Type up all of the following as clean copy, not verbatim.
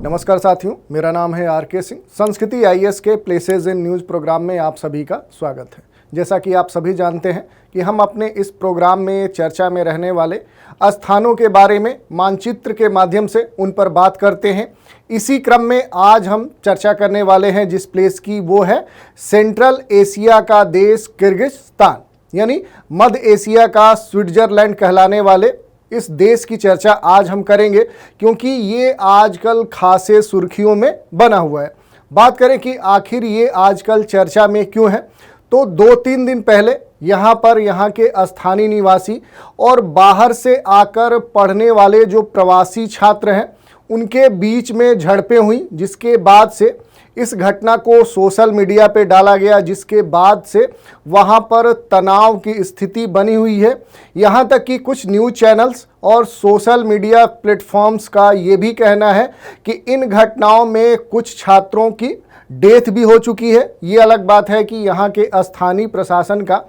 नमस्कार साथियों, मेरा नाम है आर के सिंह। संस्कृति आईएएस के प्लेसेस इन न्यूज़ प्रोग्राम में आप सभी का स्वागत है। जैसा कि आप सभी जानते हैं कि हम अपने इस प्रोग्राम में चर्चा में रहने वाले स्थानों के बारे में मानचित्र के माध्यम से उन पर बात करते हैं। इसी क्रम में आज हम चर्चा करने वाले हैं जिस प्लेस की, वो है सेंट्रल एशिया का देश किर्गिस्तान, यानी मध्य एशिया का स्विट्जरलैंड कहलाने वाले इस देश की चर्चा आज हम करेंगे, क्योंकि ये आजकल खासे सुर्खियों में बना हुआ है। बात करें कि आखिर ये आजकल चर्चा में क्यों है, तो 2-3 दिन पहले यहाँ के स्थानीय निवासी और बाहर से आकर पढ़ने वाले जो प्रवासी छात्र हैं उनके बीच में झड़पें हुई, जिसके बाद से इस घटना को सोशल मीडिया पे डाला गया, जिसके बाद से वहाँ पर तनाव की स्थिति बनी हुई है। यहाँ तक कि कुछ न्यूज़ चैनल्स और सोशल मीडिया प्लेटफॉर्म्स का ये भी कहना है कि इन घटनाओं में कुछ छात्रों की डेथ भी हो चुकी है। ये अलग बात है कि यहाँ के स्थानीय प्रशासन का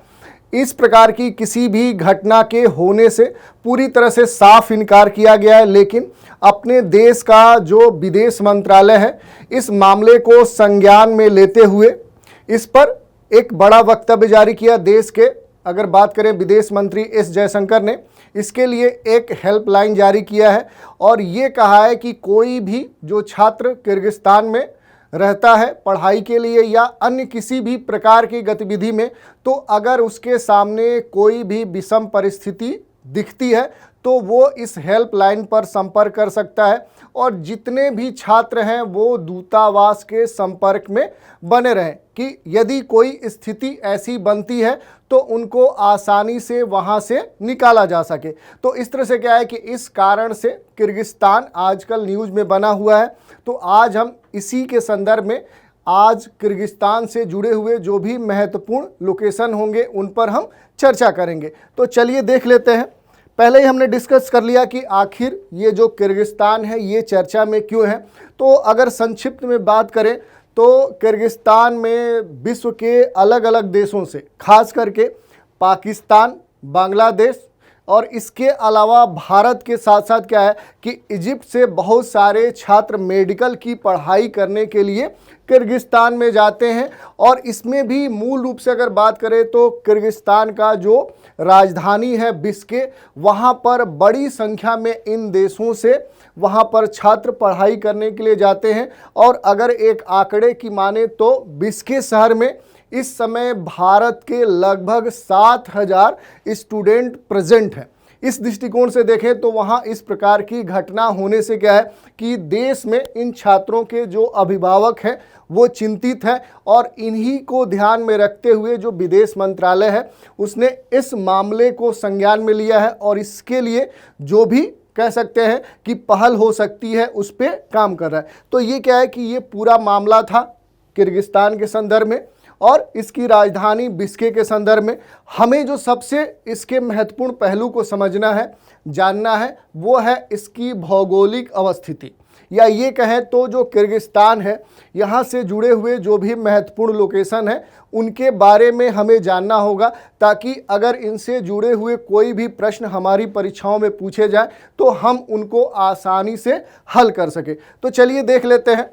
इस प्रकार की किसी भी घटना के होने से पूरी तरह से साफ इनकार किया गया है, लेकिन अपने देश का जो विदेश मंत्रालय है इस मामले को संज्ञान में लेते हुए इस पर एक बड़ा वक्तव्य जारी किया। देश के अगर बात करें विदेश मंत्री एस जयशंकर ने इसके लिए एक हेल्पलाइन जारी किया है और ये कहा है कि कोई भी जो छात्र किर्गिस्तान में रहता है पढ़ाई के लिए या अन्य किसी भी प्रकार की गतिविधि में, तो अगर उसके सामने कोई भी विषम परिस्थिति दिखती है तो वो इस हेल्पलाइन पर संपर्क कर सकता है और जितने भी छात्र हैं वो दूतावास के संपर्क में बने रहें कि यदि कोई स्थिति ऐसी बनती है तो उनको आसानी से वहाँ से निकाला जा सके। तो इस तरह से क्या है कि इस कारण से किर्गिस्तान आजकल न्यूज़ में बना हुआ है। तो आज हम इसी के संदर्भ में आज किर्गिस्तान से जुड़े हुए जो भी महत्वपूर्ण लोकेशन होंगे उन पर हम चर्चा करेंगे। तो चलिए देख लेते हैं। पहले ही हमने डिस्कस कर लिया कि आखिर ये जो किर्गिस्तान है ये चर्चा में क्यों है। तो अगर संक्षिप्त में बात करें तो किर्गिस्तान में विश्व के अलग अलग देशों से, खास करके पाकिस्तान, बांग्लादेश और इसके अलावा भारत के साथ साथ क्या है कि इजिप्ट से बहुत सारे छात्र मेडिकल की पढ़ाई करने के लिए किर्गिस्तान में जाते हैं। और इसमें भी मूल रूप से अगर बात करें तो किर्गिस्तान का जो राजधानी है बिश्केक, वहाँ पर बड़ी संख्या में इन देशों से वहाँ पर छात्र पढ़ाई करने के लिए जाते हैं। और अगर एक आंकड़े की माने तो बिश्केक शहर में इस समय भारत के लगभग 7,000 स्टूडेंट प्रेजेंट हैं। इस दृष्टिकोण से देखें तो वहाँ इस प्रकार की घटना होने से क्या है कि देश में इन छात्रों के जो अभिभावक हैं वो चिंतित हैं और इन्हीं को ध्यान में रखते हुए जो विदेश मंत्रालय है उसने इस मामले को संज्ञान में लिया है और इसके लिए जो भी कह सकते हैं कि पहल हो सकती है उस पर काम कर रहा है। तो ये क्या है कि ये पूरा मामला था किर्गिस्तान के संदर्भ में और इसकी राजधानी बिश्केक के संदर्भ में। हमें जो सबसे इसके महत्वपूर्ण पहलू को समझना है, जानना है, वो है इसकी भौगोलिक अवस्थिति, या ये कहें तो जो किर्गिस्तान है यहाँ से जुड़े हुए जो भी महत्वपूर्ण लोकेशन है उनके बारे में हमें जानना होगा, ताकि अगर इनसे जुड़े हुए कोई भी प्रश्न हमारी परीक्षाओं में पूछे जाए तो हम उनको आसानी से हल कर सके। तो चलिए देख लेते हैं।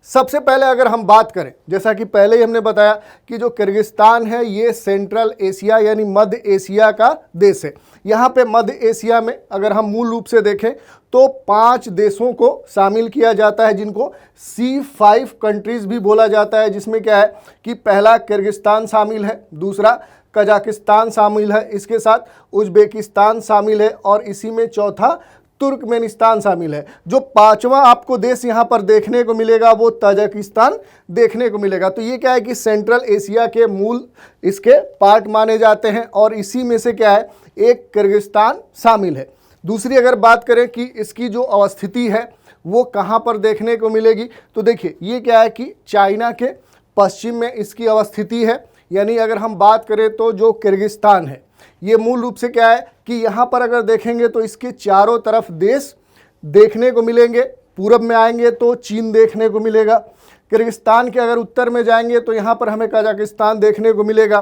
सबसे पहले अगर हम बात करें, जैसा कि पहले ही हमने बताया कि जो किर्गिस्तान है ये सेंट्रल एशिया यानी मध्य एशिया का देश है। यहाँ पे मध्य एशिया में अगर हम मूल रूप से देखें तो 5 देशों को शामिल किया जाता है, जिनको C5 कंट्रीज़ भी बोला जाता है, जिसमें क्या है कि पहला किर्गिस्तान शामिल है, दूसरा कजाकिस्तान शामिल है, इसके साथ उज्बेकिस्तान शामिल है और इसी में चौथा तुर्कमेनिस्तान शामिल है। जो 5वां आपको देश यहाँ पर देखने को मिलेगा वो तजाकिस्तान देखने को मिलेगा। तो ये क्या है कि सेंट्रल एशिया के मूल इसके पार्ट माने जाते हैं और इसी में से क्या है एक किर्गिस्तान शामिल है। दूसरी अगर बात करें कि इसकी जो अवस्थिति है वो कहाँ पर देखने को मिलेगी, तो देखिए ये क्या है कि चाइना के पश्चिम में इसकी अवस्थिति है। यानी अगर हम बात करें तो जो किर्गिस्तान है ये मूल रूप से क्या है कि यहाँ पर अगर देखेंगे तो इसके चारों तरफ देश देखने को मिलेंगे। पूरब में आएंगे तो चीन देखने को मिलेगा। किर्गिस्तान के अगर उत्तर में जाएंगे तो यहाँ पर हमें कजाकिस्तान देखने को मिलेगा।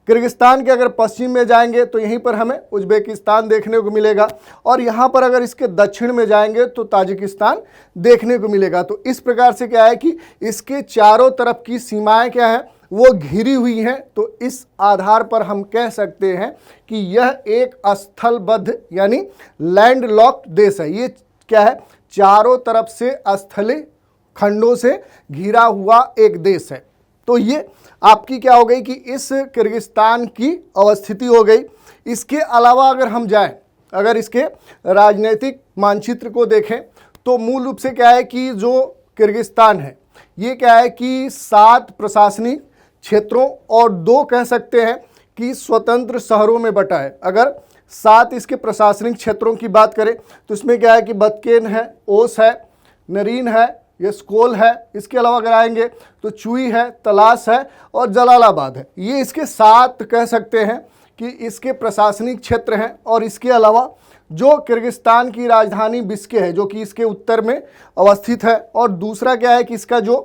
किर्गिस्तान के अगर पश्चिम में जाएंगे तो यहीं पर हमें उज्बेकिस्तान देखने को मिलेगा, और यहाँ पर अगर इसके दक्षिण में जाएंगे तो ताजिकिस्तान देखने को मिलेगा। तो इस प्रकार से क्या है कि इसके चारों तरफ की सीमाएं क्या है, वो घिरी हुई हैं। तो इस आधार पर हम कह सकते हैं कि यह एक स्थलबद्ध यानी लैंडलॉक्ड देश है। ये क्या है, चारों तरफ से स्थलीय खंडों से घिरा हुआ एक देश है। तो ये आपकी क्या हो गई कि इस किर्गिस्तान की अवस्थिति हो गई। इसके अलावा अगर हम जाएं, अगर इसके राजनीतिक मानचित्र को देखें तो मूल रूप से क्या है कि जो किर्गिस्तान है ये क्या है कि 7 प्रशासनिक क्षेत्रों और 2 कह सकते हैं कि स्वतंत्र शहरों में बटा है। अगर 7 इसके प्रशासनिक क्षेत्रों की बात करें तो इसमें क्या है कि बतकेन है, ओस है, नरीन है, ये स्कोल है। इसके अलावा अगर आएंगे तो चुई है, तलास है और जलालाबाद है। ये इसके 7 कह सकते हैं कि इसके प्रशासनिक क्षेत्र हैं। और इसके अलावा जो किर्गिस्तान की राजधानी बिश्केक है जो कि इसके उत्तर में अवस्थित है, और दूसरा क्या है कि इसका जो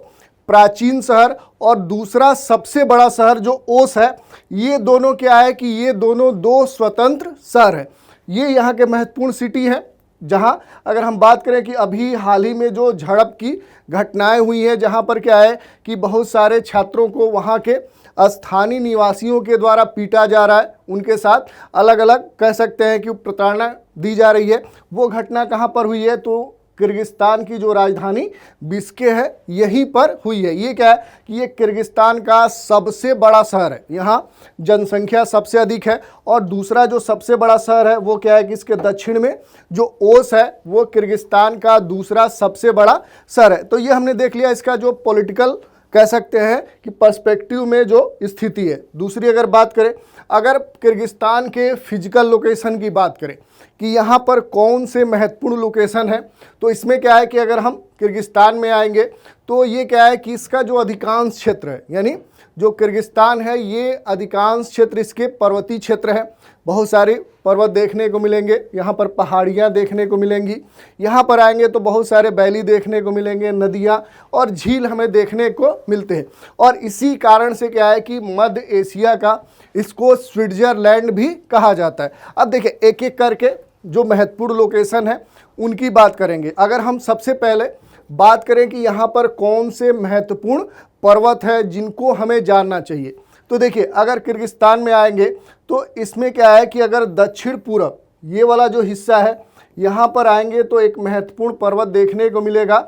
प्राचीन शहर और दूसरा सबसे बड़ा शहर जो ओस है, ये दोनों क्या है कि ये दोनों 2 स्वतंत्र शहर हैं। ये यहाँ के महत्वपूर्ण सिटी हैं, जहाँ अगर हम बात करें कि अभी हाल ही में जो झड़प की घटनाएं हुई हैं, जहाँ पर क्या है कि बहुत सारे छात्रों को वहाँ के स्थानीय निवासियों के द्वारा पीटा जा रहा है, उनके साथ अलग अलग कह सकते हैं कि प्रताड़ना दी जा रही है। वो घटना कहाँ पर हुई है, तो किर्गिस्तान की जो राजधानी बिश्केक है यहीं पर हुई है। ये क्या है कि ये किर्गिस्तान का सबसे बड़ा शहर है, यहाँ जनसंख्या सबसे अधिक है। और दूसरा जो सबसे बड़ा शहर है वो क्या है कि इसके दक्षिण में जो ओस है वो किर्गिस्तान का दूसरा सबसे बड़ा शहर है। तो ये हमने देख लिया इसका जो पॉलिटिकल कह सकते हैं कि पर्सपेक्टिव में जो स्थिति है। दूसरी अगर बात करें, अगर किर्गिस्तान के फिजिकल लोकेशन की बात करें कि यहाँ पर कौन से महत्वपूर्ण लोकेशन है, तो इसमें क्या है कि अगर हम किर्गिस्तान में आएंगे तो ये क्या है कि इसका जो अधिकांश क्षेत्र है, यानी जो किर्गिस्तान है ये अधिकांश क्षेत्र इसके पर्वतीय क्षेत्र है। बहुत सारे पर्वत देखने को मिलेंगे, यहाँ पर पहाड़ियाँ देखने को मिलेंगी। यहाँ पर आएंगे तो बहुत सारे वैली देखने को मिलेंगे, नदियाँ और झील हमें देखने को मिलते हैं। और इसी कारण से क्या है कि मध्य एशिया का इसको स्विट्जरलैंड भी कहा जाता है। अब देखिए एक एक करके जो महत्वपूर्ण लोकेशन है उनकी बात करेंगे। अगर हम सबसे पहले बात करें कि यहाँ पर कौन से महत्वपूर्ण पर्वत है जिनको हमें जानना चाहिए, तो देखिए अगर किर्गिस्तान में आएंगे तो इसमें क्या है कि अगर दक्षिण पूर्व ये वाला जो हिस्सा है यहाँ पर आएंगे तो एक महत्वपूर्ण पर्वत देखने को मिलेगा,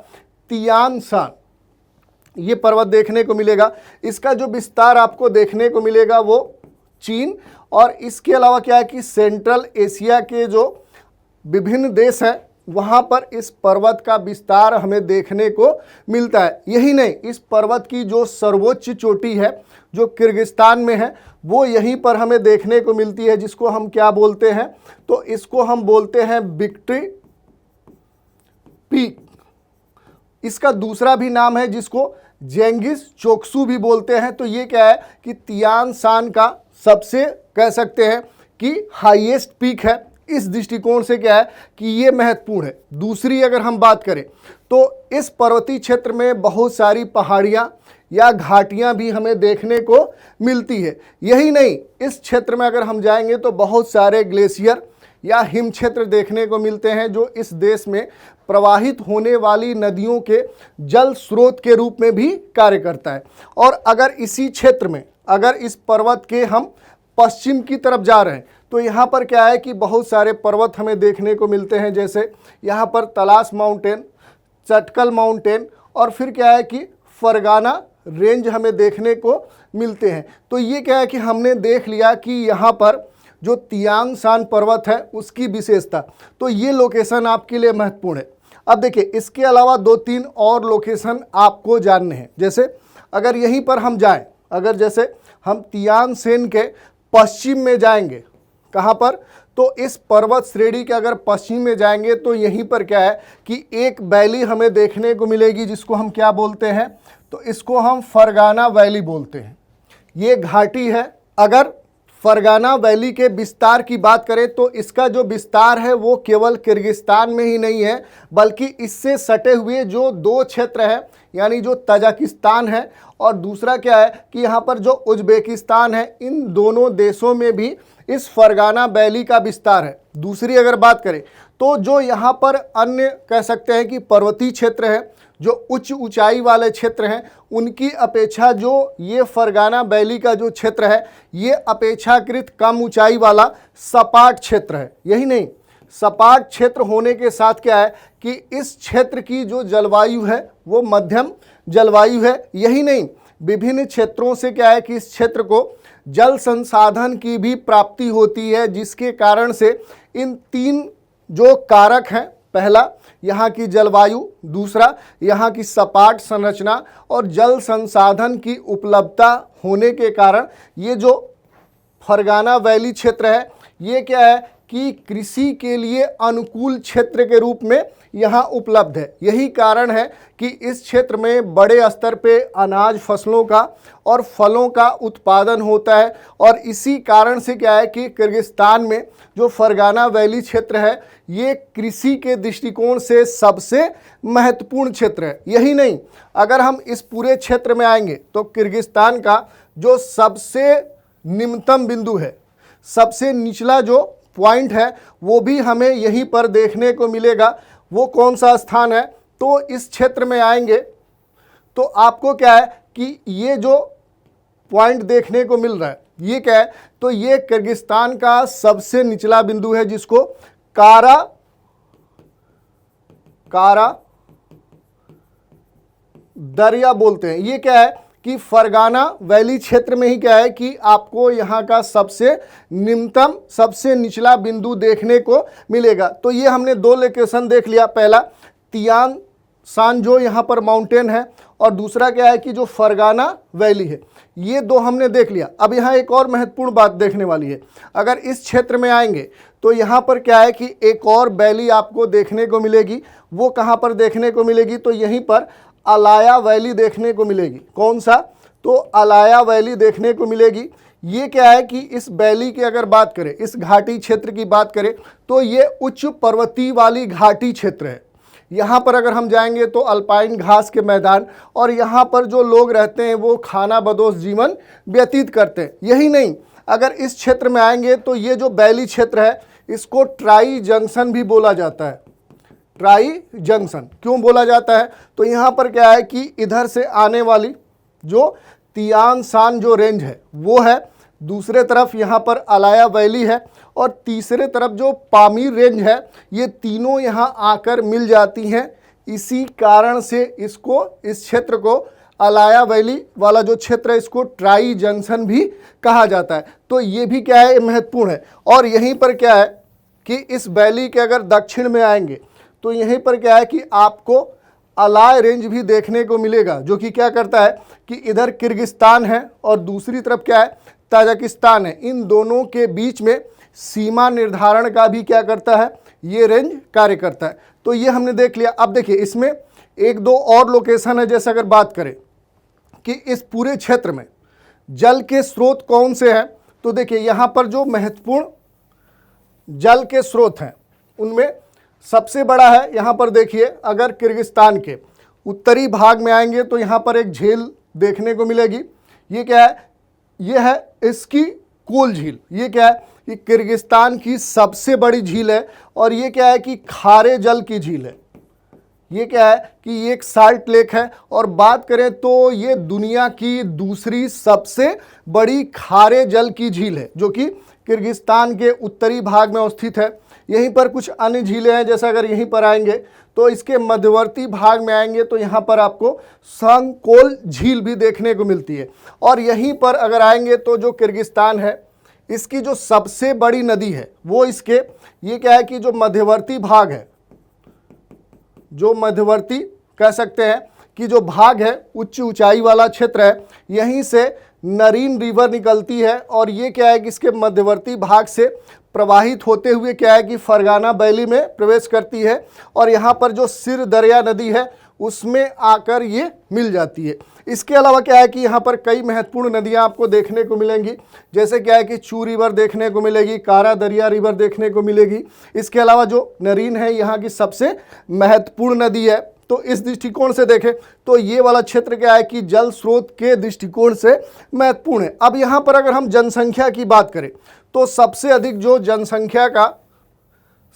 तियान शान। ये पर्वत देखने को मिलेगा। इसका जो विस्तार आपको देखने को मिलेगा वो चीन और इसके अलावा क्या है कि सेंट्रल एशिया के जो विभिन्न देश हैं वहाँ पर इस पर्वत का विस्तार हमें देखने को मिलता है। यही नहीं, इस पर्वत की जो सर्वोच्च चोटी है जो किर्गिस्तान में है वो यहीं पर हमें देखने को मिलती है, जिसको हम क्या बोलते हैं, तो इसको हम बोलते हैं विक्ट्री पीक। इसका दूसरा भी नाम है जिसको जेंगिस चोक्सू भी बोलते हैं। तो ये क्या है कि तियान शान का सबसे कह सकते हैं कि हाईएस्ट पीक है। इस दृष्टिकोण से क्या है कि ये महत्वपूर्ण है। दूसरी अगर हम बात करें तो इस पर्वतीय क्षेत्र में बहुत सारी पहाड़ियाँ या घाटियाँ भी हमें देखने को मिलती है। यही नहीं, इस क्षेत्र में अगर हम जाएंगे तो बहुत सारे ग्लेशियर या हिम क्षेत्र देखने को मिलते हैं जो इस देश में प्रवाहित होने वाली नदियों के जल स्रोत के रूप में भी कार्य करता है। और अगर इसी क्षेत्र में अगर इस पर्वत के हम पश्चिम की तरफ जा रहे हैं तो यहाँ पर क्या है कि बहुत सारे पर्वत हमें देखने को मिलते हैं, जैसे यहाँ पर तलास माउंटेन, चटकल माउंटेन और फिर क्या है कि फरगाना रेंज हमें देखने को मिलते हैं। तो ये क्या है कि हमने देख लिया कि यहाँ पर जो तियान शान पर्वत है उसकी विशेषता, तो ये लोकेशन आपके लिए महत्वपूर्ण है। अब देखिए इसके अलावा 2-3 और लोकेशन आपको जानने हैं। जैसे अगर यहीं पर हम जाएं, अगर जैसे हम तियान शान के पश्चिम में जाएंगे, कहाँ पर, तो इस पर्वत श्रेणी के अगर पश्चिम में जाएंगे तो यहीं पर क्या है कि एक वैली हमें देखने को मिलेगी जिसको हम क्या बोलते हैं, तो इसको हम फरगाना वैली बोलते हैं। ये घाटी है। अगर फरगाना वैली के विस्तार की बात करें तो इसका जो विस्तार है वो केवल किर्गिस्तान में ही नहीं है, बल्कि इससे सटे हुए जो दो क्षेत्र हैं, यानी जो तजाकिस्तान है और दूसरा क्या है कि यहाँ पर जो उज्बेकिस्तान है, इन दोनों देशों में भी इस फरगाना वैली का विस्तार है। दूसरी अगर बात करें तो जो यहाँ पर अन्य कह सकते हैं कि पर्वतीय क्षेत्र है, जो उच्च ऊंचाई वाले क्षेत्र हैं, उनकी अपेक्षा जो ये फरगाना वैली का जो क्षेत्र है ये अपेक्षाकृत कम ऊंचाई वाला सपाट क्षेत्र है। यही नहीं, सपाट क्षेत्र होने के साथ क्या है कि इस क्षेत्र की जो जलवायु है वो मध्यम जलवायु है। यही नहीं, विभिन्न क्षेत्रों से क्या है कि इस क्षेत्र को जल संसाधन की भी प्राप्ति होती है, जिसके कारण से इन तीन जो कारक हैं, पहला यहाँ की जलवायु, दूसरा यहाँ की सपाट संरचना और जल संसाधन की उपलब्धता होने के कारण ये जो फरगाना वैली क्षेत्र है ये क्या है कि कृषि के लिए अनुकूल क्षेत्र के रूप में यहाँ उपलब्ध है। यही कारण है कि इस क्षेत्र में बड़े स्तर पे अनाज फसलों का और फलों का उत्पादन होता है और इसी कारण से क्या है कि किर्गिस्तान में जो फरगाना वैली क्षेत्र है ये कृषि के दृष्टिकोण से सबसे महत्वपूर्ण क्षेत्र है। यही नहीं, अगर हम इस पूरे क्षेत्र में आएंगे तो किर्गिस्तान का जो सबसे निम्नतम बिंदु है, सबसे निचला जो पॉइंट है वो भी हमें यहीं पर देखने को मिलेगा। वो कौन सा स्थान है, तो इस क्षेत्र में आएंगे तो आपको क्या है कि ये जो पॉइंट देखने को मिल रहा है ये क्या है, तो ये किर्गिस्तान का सबसे निचला बिंदु है जिसको कारा दरिया बोलते हैं। ये क्या है कि फरगाना वैली क्षेत्र में ही क्या है कि आपको यहाँ का सबसे निम्नतम सबसे निचला बिंदु देखने को मिलेगा। तो ये हमने दो लोकेशन देख लिया, पहला तियान सान जो यहाँ पर माउंटेन है और दूसरा क्या है कि जो फरगाना वैली है, ये दो हमने देख लिया। अब यहाँ एक और महत्वपूर्ण बात देखने वाली है, अगर इस क्षेत्र में आएंगे तो यहाँ पर क्या है कि एक और वैली आपको देखने को मिलेगी। वो कहाँ पर देखने को मिलेगी, तो यहीं पर अलाया वैली देखने को मिलेगी। कौन सा, तो अलाया वैली देखने को मिलेगी। ये क्या है कि इस वैली की अगर बात करें, इस घाटी क्षेत्र की बात करें तो ये उच्च पर्वतीय वाली घाटी क्षेत्र है। यहाँ पर अगर हम जाएंगे तो अल्पाइन घास के मैदान और यहाँ पर जो लोग रहते हैं वो खाना बदोश जीवन व्यतीत करते हैं। यही नहीं, अगर इस क्षेत्र में आएंगे तो ये जो वैली क्षेत्र है इसको ट्राई जंक्शन भी बोला जाता है। ट्राई जंक्शन क्यों बोला जाता है, तो यहाँ पर क्या है कि इधर से आने वाली जो तियान सान जो रेंज है वो है, दूसरे तरफ यहाँ पर अलाया वैली है और तीसरे तरफ जो पामीर रेंज है, ये तीनों यहाँ आकर मिल जाती हैं। इसी कारण से इसको, इस क्षेत्र को अलाया वैली वाला जो क्षेत्र है इसको ट्राई जंक्शन भी कहा जाता है। तो ये भी क्या है, महत्वपूर्ण है। और यहीं पर क्या है कि इस वैली के अगर दक्षिण में आएंगे तो यहीं पर क्या है कि आपको अलाय रेंज भी देखने को मिलेगा, जो कि क्या करता है कि इधर किर्गिस्तान है और दूसरी तरफ क्या है, ताजिकिस्तान है। इन दोनों के बीच में सीमा निर्धारण का भी क्या करता है, ये रेंज कार्य करता है। तो ये हमने देख लिया। अब देखिए इसमें एक दो और लोकेशन है, जैसे अगर बात करें कि इस पूरे क्षेत्र में जल के स्रोत कौन से हैं, तो देखिए यहाँ पर जो महत्वपूर्ण जल के स्रोत हैं उनमें सबसे बड़ा है, यहाँ पर देखिए अगर किर्गिस्तान के उत्तरी भाग में आएंगे तो यहाँ पर एक झील देखने को मिलेगी। ये क्या है, ये है इसकी कोल झील। ये क्या है, ये किर्गिस्तान की सबसे बड़ी झील है और ये क्या है कि खारे जल की झील है। ये क्या है कि ये एक साल्ट लेक है और बात करें तो ये दुनिया की दूसरी सबसे बड़ी खारे जल की झील है, जो कि किर्गिस्तान के उत्तरी भाग में स्थित है। यहीं पर कुछ अन्य झीलें हैं, जैसे अगर यहीं पर आएंगे तो इसके मध्यवर्ती भाग में आएंगे तो यहाँ पर आपको संकोल झील भी देखने को मिलती है। और यहीं पर अगर आएंगे तो जो किर्गिस्तान है इसकी जो सबसे बड़ी नदी है वो इसके, ये क्या है कि जो मध्यवर्ती भाग है, जो मध्यवर्ती कह सकते हैं कि जो भाग है उच्च ऊंचाई वाला क्षेत्र है, यहीं से नरीन रिवर निकलती है और ये क्या है कि इसके मध्यवर्ती भाग से प्रवाहित होते हुए क्या है कि फरगाना वैली में प्रवेश करती है। और यहाँ पर जो सिर दरिया नदी है उसमें आकर ये मिल जाती है। इसके अलावा क्या है कि यहाँ पर कई महत्वपूर्ण नदियाँ आपको देखने को मिलेंगी, जैसे क्या है कि चू रिवर देखने को मिलेगी, कारा दरिया रिवर देखने को मिलेगी। इसके अलावा जो नरीन है यहाँ की सबसे महत्वपूर्ण नदी है। तो इस दृष्टिकोण से देखें तो ये वाला क्षेत्र क्या है कि जल स्रोत के दृष्टिकोण से महत्वपूर्ण है। अब यहाँ पर अगर हम जनसंख्या की बात करें तो सबसे अधिक जो जनसंख्या का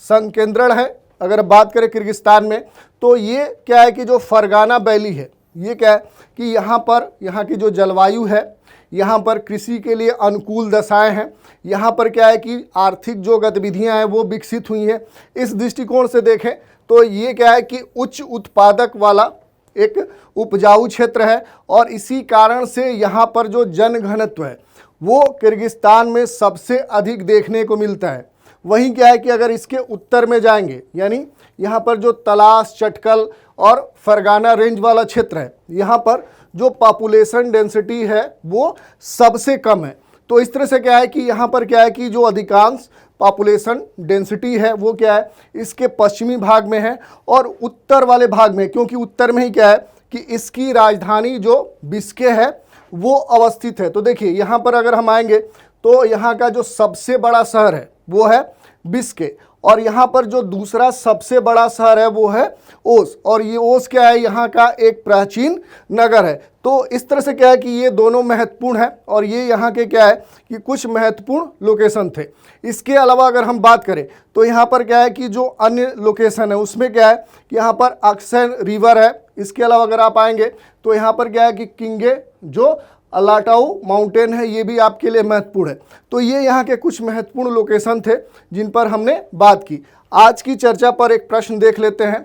संकेंद्रण है, अगर बात करें किर्गिस्तान में, तो ये क्या है कि जो फरगाना वैली है, ये क्या है कि यहाँ पर यहाँ की जो जलवायु है, यहाँ पर कृषि के लिए अनुकूल दशाएं हैं, यहाँ पर क्या है कि आर्थिक जो गतिविधियाँ हैं वो विकसित हुई हैं। इस दृष्टिकोण से देखें तो ये क्या है कि उच्च उत्पादक वाला एक उपजाऊ क्षेत्र है और इसी कारण से यहाँ पर जो जनघनत्व है वो किर्गिस्तान में सबसे अधिक देखने को मिलता है। वहीं क्या है कि अगर इसके उत्तर में जाएंगे, यानी यहाँ पर जो तलाश, चटकल और फरगाना रेंज वाला क्षेत्र है, यहाँ पर जो पॉपुलेशन डेंसिटी है वो सबसे कम है। तो इस तरह से क्या है कि यहाँ पर क्या है कि जो अधिकांश पॉपुलेशन डेंसिटी है वो क्या है इसके पश्चिमी भाग में है और उत्तर वाले भाग में, क्योंकि उत्तर में ही क्या है कि इसकी राजधानी जो बिश्के है वो अवस्थित है। तो देखिए यहाँ पर अगर हम आएंगे तो यहाँ का जो सबसे बड़ा शहर है वो है बिश्के और यहाँ पर जो दूसरा सबसे बड़ा शहर है वो है ओस, और ये ओस क्या है यहाँ का एक प्राचीन नगर है। तो इस तरह से क्या है कि ये दोनों महत्वपूर्ण है और ये यहाँ के क्या है कि कुछ महत्वपूर्ण लोकेशन थे। इसके अलावा अगर हम बात करें तो यहाँ पर क्या है कि जो अन्य लोकेशन है उसमें क्या है कि यहाँ पर अक्सन रिवर है। इसके अलावा अगर आप आएंगे तो यहाँ पर क्या है कि किंगे जो अलाटाऊ माउंटेन है, ये भी आपके लिए महत्वपूर्ण है। तो ये यहाँ के कुछ महत्वपूर्ण लोकेशन थे जिन पर हमने बात की। आज की चर्चा पर एक प्रश्न देख लेते हैं।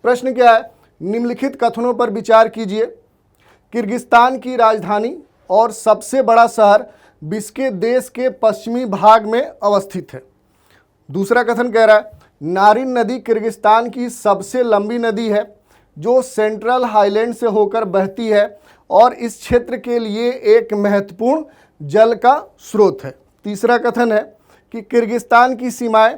प्रश्न क्या है, निम्नलिखित कथनों पर विचार कीजिए। किर्गिस्तान की राजधानी और सबसे बड़ा शहर बिश्के देश के पश्चिमी भाग में अवस्थित है। दूसरा कथन कह रहा है, नारिन नदी किर्गिस्तान की सबसे लंबी नदी है जो सेंट्रल हाईलैंड से होकर बहती है और इस क्षेत्र के लिए एक महत्वपूर्ण जल का स्रोत है। तीसरा कथन है कि किर्गिस्तान की सीमाएं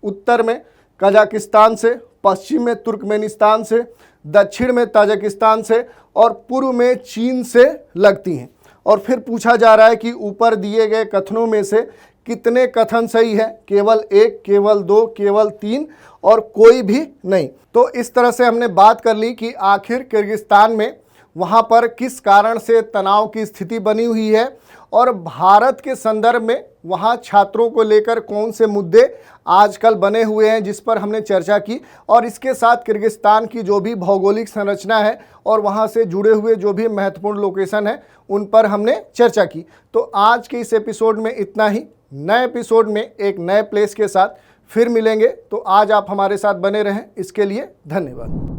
उत्तर में कजाकिस्तान से, पश्चिम में तुर्कमेनिस्तान से, दक्षिण में ताजिकिस्तान से और पूर्व में चीन से लगती हैं। और फिर पूछा जा रहा है कि ऊपर दिए गए कथनों में से कितने कथन सही है, केवल एक, केवल दो, केवल तीन और कोई भी नहीं। तो इस तरह से हमने बात कर ली कि आखिर किर्गिस्तान में वहाँ पर किस कारण से तनाव की स्थिति बनी हुई है और भारत के संदर्भ में वहाँ छात्रों को लेकर कौन से मुद्दे आजकल बने हुए हैं जिस पर हमने चर्चा की, और इसके साथ किर्गिस्तान की जो भी भौगोलिक संरचना है और वहाँ से जुड़े हुए जो भी महत्वपूर्ण लोकेशन है उन पर हमने चर्चा की। तो आज के इस एपिसोड में इतना ही। नए एपिसोड में एक नए प्लेस के साथ फिर मिलेंगे। तो आज आप हमारे साथ बने रहें, इसके लिए धन्यवाद।